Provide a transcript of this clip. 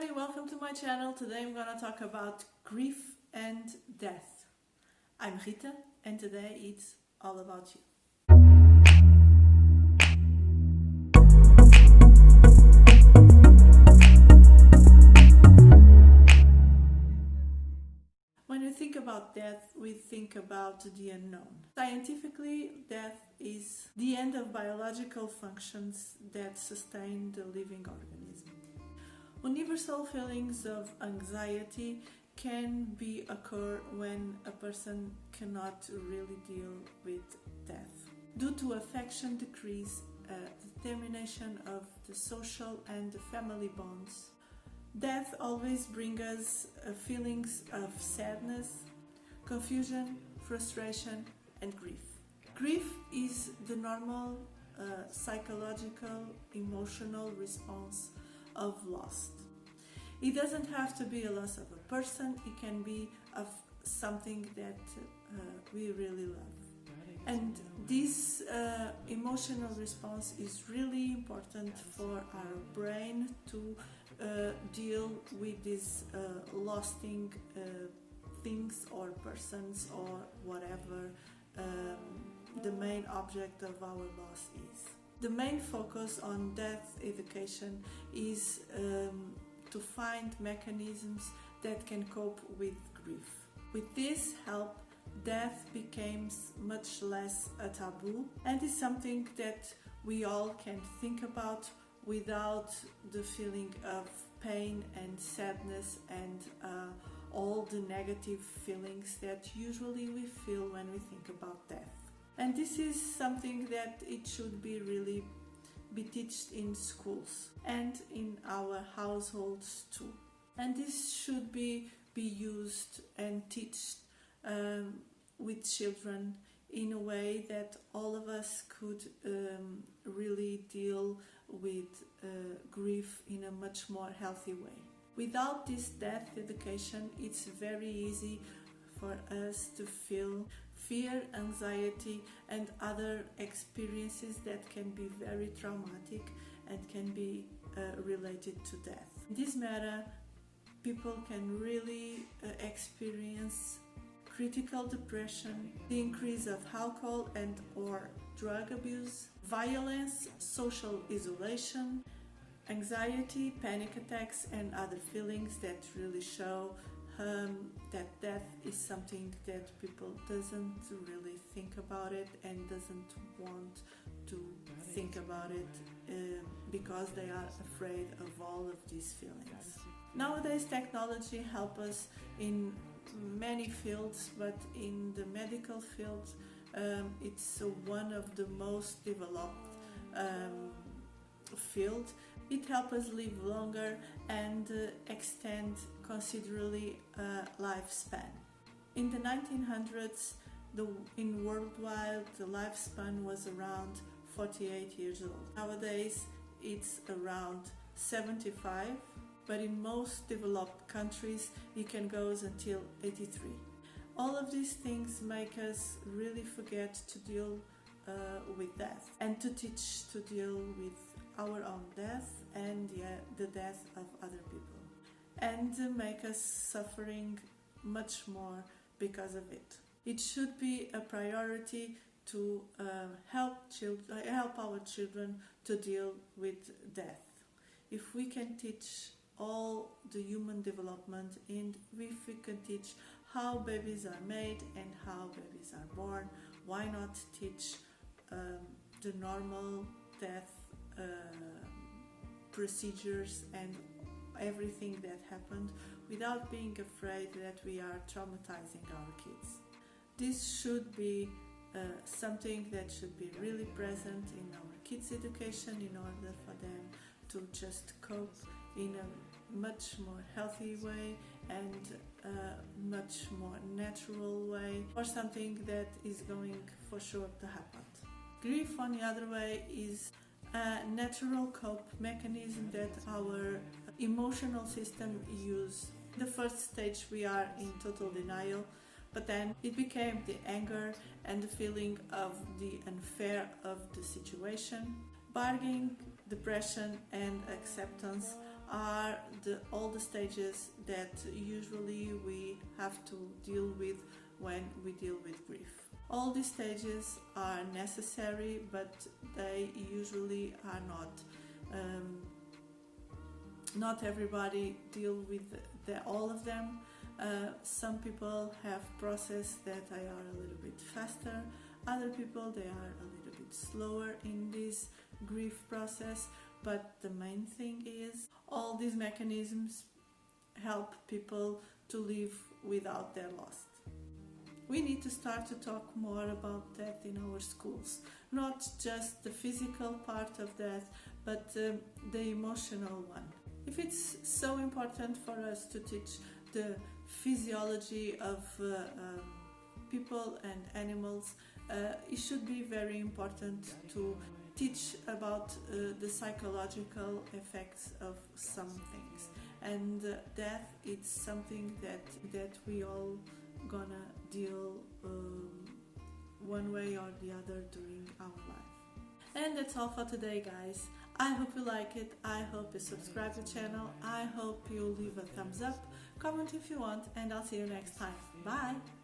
Hi, welcome to my channel. Today I'm gonna talk about grief and death. I'm Rita and today it's all about you. When we think about death, we think about the unknown. Scientifically, death is the end of biological functions that sustain the living organism. Universal feelings of anxiety can occur when a person cannot really deal with death. Due to affection decrease, determination of the social and the family bonds, death always brings us feelings of sadness, confusion, frustration, and grief. Grief is the normal psychological, emotional response of loss. It doesn't have to be a loss of a person, it can be of something that we really love. And this emotional response is really important for our brain to deal with these lasting things or persons or whatever the main object of our loss is. The main focus on death education is to find mechanisms that can cope with grief. With this help, death becomes much less a taboo and is something that we all can think about without the feeling of pain and sadness and all the negative feelings that usually we feel when we think about death. And this is something that it should be really be taught in schools and in our households too. And this should be used and taught with children in a way that all of us could really deal with grief in a much more healthy way. Without this death education, it's very easy for us to feel fear, anxiety, and other experiences that can be very traumatic and can be related to death. In this matter, people can really experience critical depression, the increase of alcohol and or drug abuse, violence, social isolation, anxiety, panic attacks, and other feelings that really show that death is something that people doesn't really think about it and doesn't want to think about it because they are afraid of all of these feelings. Nowadays technology helps us in many fields, but in the medical field it's one of the most developed field. It helps us live longer and extend considerably lifespan. In the 1900s, in worldwide, the lifespan was around 48 years old. Nowadays, it's around 75, but in most developed countries, it can go until 83. All of these things make us really forget to deal with death and to teach to deal with our own death and the death of other people, and make us suffering much more because of it. It should be a priority to help our children to deal with death. If we can teach all the human development and if we can teach how babies are made and how babies are born, why not teach the normal death procedures and everything that happened without being afraid that we are traumatizing our kids. This should be something that should be really present in our kids' education in order for them to just cope in a much more healthy way and much more natural way, or something that is going for sure to happen. Grief, on the other way, is a natural cope mechanism that our emotional system use. The first stage we are in total denial, but then it became the anger and the feeling of the unfair of the situation. Bargaining, depression and acceptance are all the stages that usually we have to deal with when we deal with grief. All these stages are necessary, but they usually are not. Not everybody deal with all of them. Some people have process that they are a little bit faster. Other people, they are a little bit slower in this grief process. But the main thing is all these mechanisms help people to live without their loss. We need to start to talk more about death in our schools. Not just the physical part of death, but the emotional one. If it's so important for us to teach the physiology of people and animals, it should be very important to teach about the psychological effects of some things. And death is something that we all gonna deal one way or the other during our life. And that's all for today, guys. I hope you like it. I hope you subscribe to the channel. I hope you leave a thumbs up, comment if you want, and I'll see you next time. Bye!